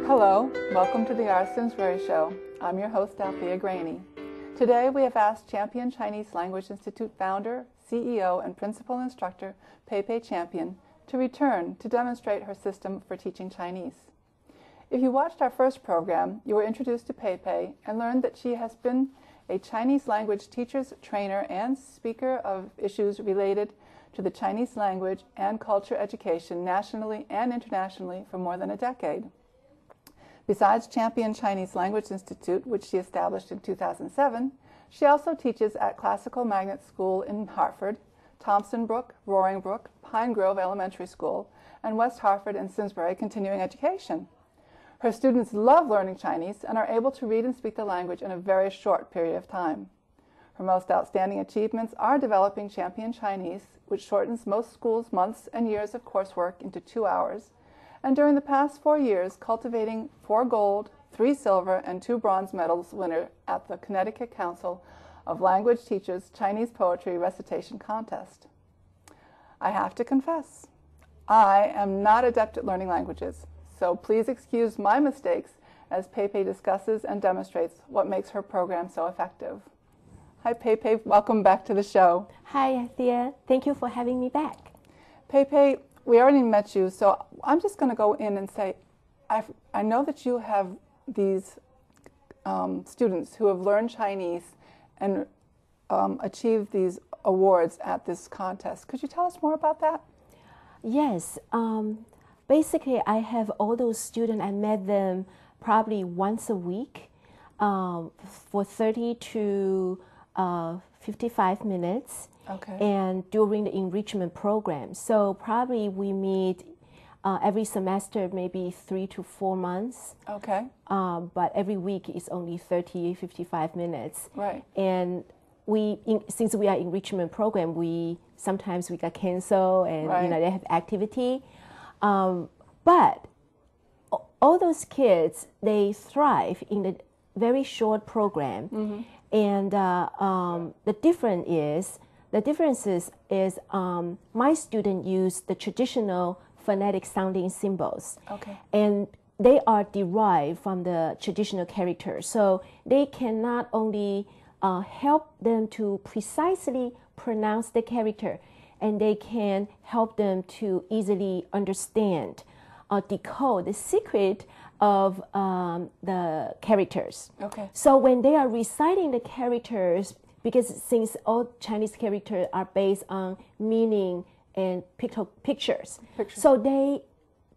Hello, welcome to the R. Simsbury Show. I'm your host, Althea Graney. Today we have asked Champion Chinese Language Institute founder, CEO, and principal instructor Pei-Pei Champion to return to demonstrate her system for teaching Chinese. If you watched our first program, you were introduced to Pei-Pei and learned that she has been a Chinese language teacher's trainer and speaker of issues related to the Chinese language and culture education nationally and internationally for more than a decade. Besides Champion Chinese Language Institute, which she established in 2007, she also teaches at Classical Magnet School in Hartford, Thompson Brook, Roaring Brook, Pine Grove Elementary School, and West Hartford and Simsbury Continuing Education. Her students love learning Chinese and are able to read and speak the language in a very short period of time. Her most outstanding achievements are developing Champion Chinese, which shortens most schools' months and years of coursework into 2 hours, and during the past 4 years, cultivating 4 gold, 3 silver, and 2 bronze medals winner at the Connecticut Council of Language Teachers Chinese Poetry Recitation Contest. I have to confess, I am not adept at learning languages, so please excuse my mistakes as Pei-Pei discusses and demonstrates what makes her program so effective. Hi Pei-Pei, welcome back to the show. Hi Althea, thank you for having me back. Pei-Pei, we already met you, so I'm just going to go in and say, I know that you have these students who have learned Chinese and achieved these awards at this contest. Could you tell us more about that? Yes, basically I have all those students, I met them probably once a week for 30 to 55 minutes. Okay. And during the enrichment program. So probably we meet every semester, maybe 3 to 4 months. Okay. But every week is only 30, 55 minutes. Right. And since we are enrichment program, sometimes we got canceled and right. They have activity. But all those kids, they thrive in the very short program. Mm-hmm. And the difference is my students use the traditional phonetic sounding symbols. Okay. And they are derived from the traditional characters. So they can not only help them to precisely pronounce the character, and they can help them to easily understand or decode the secret of the characters. Okay. So when they are reciting the characters, because since all Chinese characters are based on meaning and pictures. So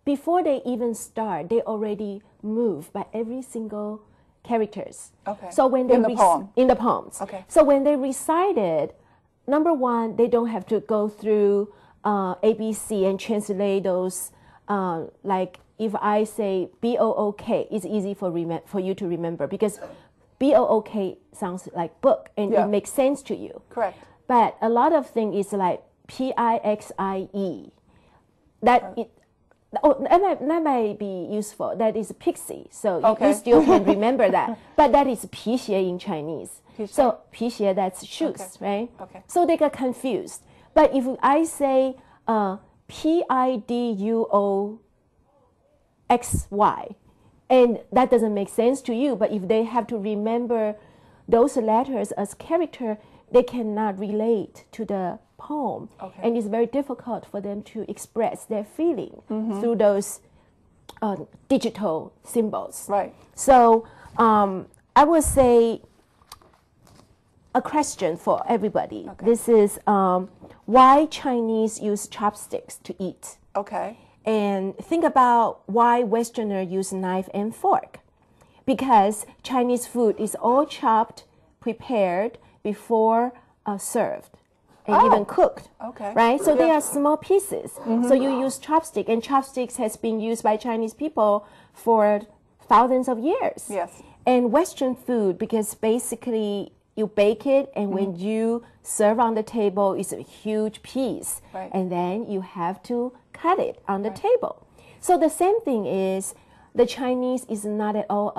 before they even start, they already move by every single characters. Okay. So when they in the poems. Okay. So when they recite it, number one, they don't have to go through ABC and translate those. Like if I say BOOK, it's easy for you to remember because BOOK sounds like book and it makes sense to you. Correct. But a lot of things is like PIXIE. That might be useful. That is pixie. So you still can remember that. But that is 皮鞋 in Chinese. 皮鞋. So 皮鞋, that's shoes, right? Okay. So they got confused. But if I say PIDUOXY, and that doesn't make sense to you, but if they have to remember those letters as character, they cannot relate to the poem. Okay. And it's very difficult for them to express their feeling through those digital symbols. Right. So I would say a question for everybody. Okay. This is why Chinese use chopsticks to eat. Okay. And think about why Westerners use knife and fork. Because Chinese food is all chopped, prepared before served, and even cooked. Okay. Right? So they are small pieces. So you use chopstick, and chopsticks has been used by Chinese people for thousands of years. Yes. And Western food, because basically you bake it, and when you serve on the table, it's a huge piece. Right. And then you have to cut it on the table. So the same thing is, the Chinese is not at all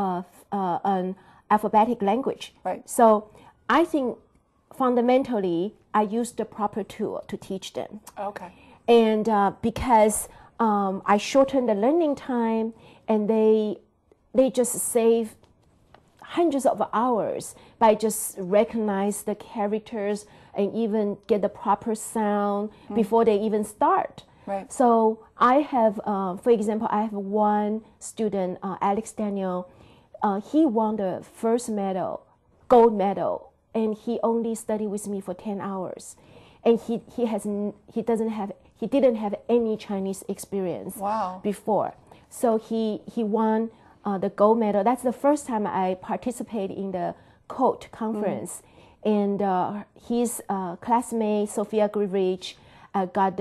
an alphabetic language. Right. So I think fundamentally, I use the proper tool to teach them. Okay. And because I shorten the learning time, and they they just save hundreds of hours by just recognize the characters and even get the proper sound before they even start. Right. So I have, for example, I have one student, Alex Daniel. He won the first medal, gold medal, and he only studied with me for 10 hours, and he didn't have any Chinese experience before. So he won the gold medal. That's the first time I participated in the COAT conference. And his classmate, Sophia Grivich, got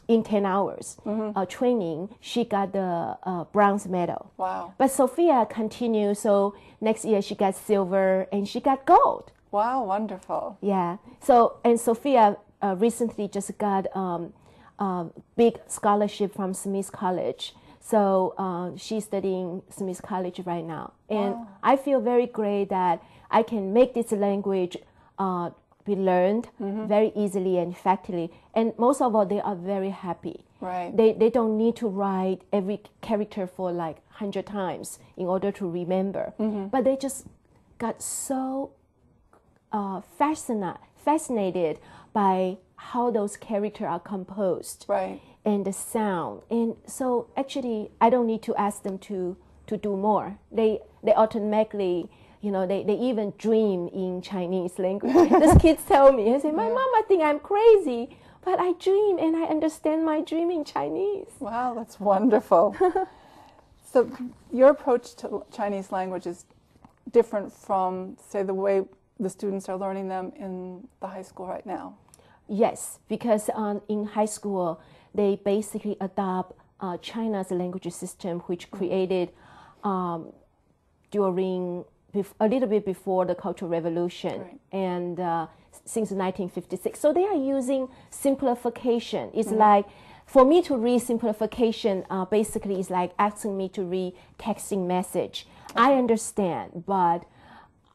in 10 hours training, she got the bronze medal. Wow. But Sophia continued, so next year she got silver and she got gold. Wow, wonderful. Yeah. So, and Sophia recently just got big scholarship from Smith College. So she's studying Smith College right now. And I feel very great that I can make this language be learned very easily and effectively. And most of all, they are very happy. Right. They don't need to write every character for like 100 times in order to remember. But they just got so fascinated by how those characters are composed. Right. And the sound. And so actually, I don't need to ask them to do more. They automatically, you know, they even dream in Chinese language. These kids tell me, they say, my mama think I'm crazy, but I dream and I understand my dream in Chinese. Wow, that's wonderful. So your approach to Chinese language is different from, say, the way the students are learning them in the high school right now. Yes, because in high school, they basically adopt China's language system, which created during a little bit before the Cultural Revolution, and since 1956. So they are using simplification. It's like, for me to read simplification, basically it's like asking me to read texting message. I understand, but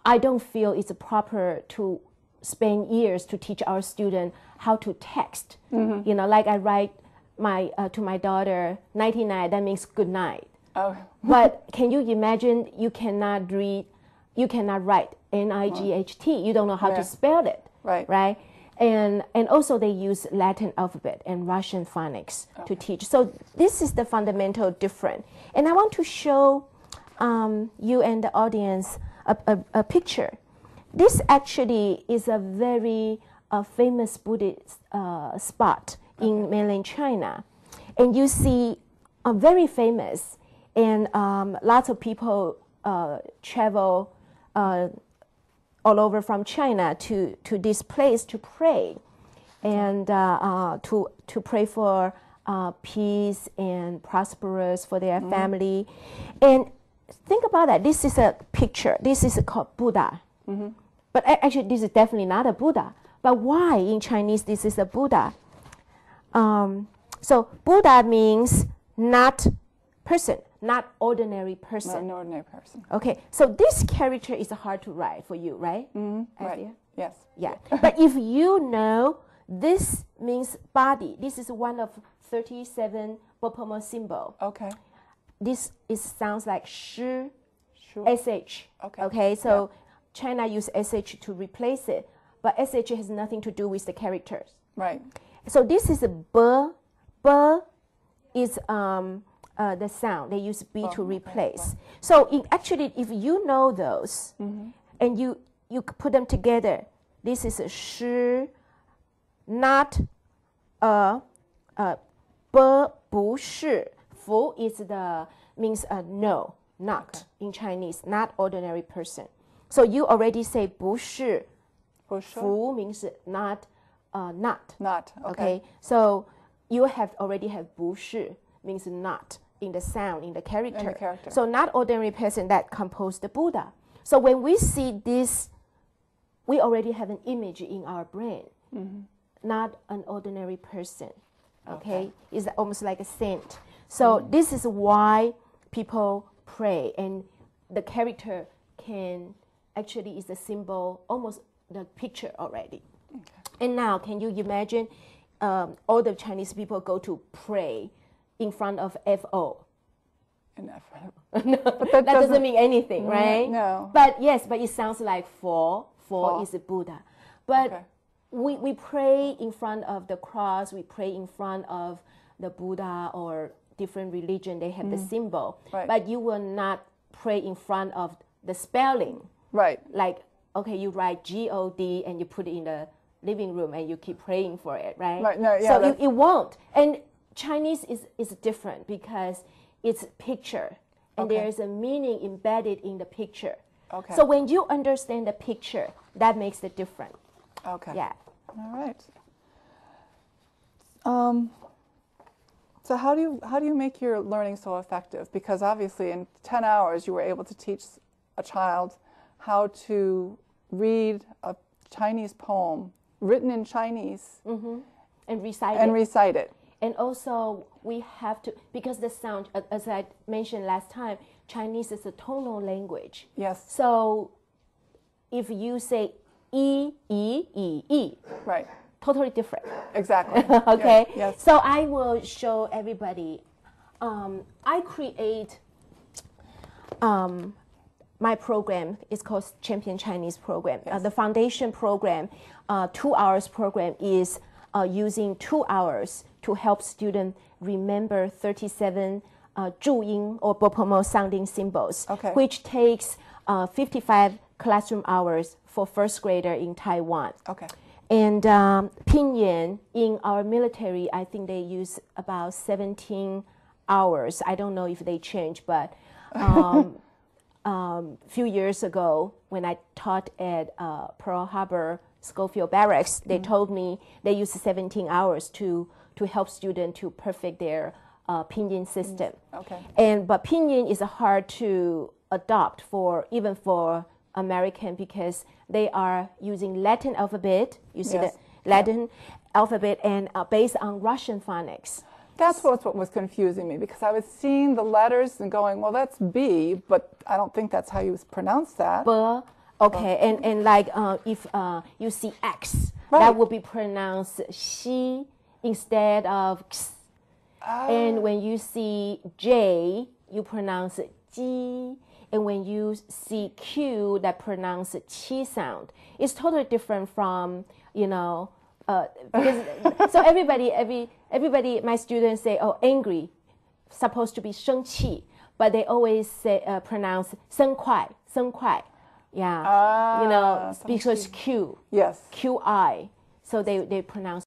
I don't feel it's proper to spend years to teach our student how to text. You know, like I write to my daughter, 99, that means good night. Oh. But can you imagine you cannot write N-I-G-H-T. You don't know how to spell it. Right? And also they use Latin alphabet and Russian phonics to teach. So this is the fundamental difference. And I want to show you and the audience a picture. This actually is a very famous Buddhist spot in mainland China. And you see very famous, and lots of people travel all over from China to this place to pray, and to pray for peace and prosperous for their family. And think about that. This is a picture. This is called Buddha. But actually, this is definitely not a Buddha. But why in Chinese this is a Buddha? So Buddha means not person, not ordinary person. Not an ordinary person. Okay, so this character is hard to write for you, right? Right. Yes. Yeah. But if you know, this means body. This is one of 37 BoPoMo symbol. Okay. This sounds like sh, Sure. sh. Okay. Okay, so China use sh to replace it, but sh has nothing to do with the characters. Right. So this is a b. B is the sound. They use b to replace. So actually, if you know those, and you put them together, this is a sh, not a b, 不是. Fu is means no, not in Chinese, not ordinary person. So you already say 不是. 不是. Fu means not, not. Not. Okay. So you already have 不是 means not in the sound, in the character. In the character. So not ordinary person that composed the Buddha. So when we see this, we already have an image in our brain. Not an ordinary person. Okay? It's almost like a saint. So this is why people pray, and the character actually is a symbol, almost the picture already. And now, can you imagine all the Chinese people go to pray in front of FO? No, but that doesn't mean anything, right? No. But yes, but it sounds like for is a Buddha. But Okay. we pray in front of the cross, we pray in front of the Buddha or different religion, they have the symbol. Right. But you will not pray in front of the spelling. Right. Like, okay, you write G-O-D and you put it in the living room and you keep praying for it, right? Right. No, yeah, so it won't. And Chinese is different because it's picture and Okay. there is a meaning embedded in the picture. Okay. So when you understand the picture, that makes the difference. Okay. Yeah. All right. So how do you make your learning so effective? Because obviously in 10 hours you were able to teach a child how to read a Chinese poem written in Chinese And recite and it. recite it. And also we have to, because the sound, as I mentioned last time, Chinese is a tonal language. Yes. So if you say E, E, E, E, Right. totally different. Exactly. Okay? Yes. So I will show everybody. I create my program. It's called Champion Chinese program. Yes. The foundation program, 2 hours program, is using 2 hours to help students remember 37 Zhuyin or BoPoMo sounding symbols, Okay. which takes 55 classroom hours for first grader in Taiwan. Okay. And Pinyin in our military, I think they use about 17 hours. I don't know if they change, but few years ago when I taught at Pearl Harbor Schofield Barracks, they told me they use 17 hours to help students to perfect their Pinyin system. Okay. But Pinyin is hard to adopt even for American because they are using Latin alphabet. You see Yes. the Latin alphabet and based on Russian phonics. That's what was confusing me, because I was seeing the letters and going, well, that's B, but I don't think that's how you pronounce that. Okay, and like if you see X, Right. that would be pronounced Xi instead of X. And when you see J, you pronounce Ji. And when you see Q, that pronounce Qi sound. It's totally different from, because so everybody, my students say, oh, angry, supposed to be 生气, but they always say pronounce 生快, 生快. Yeah, because Q, Yes. QI, so they pronounce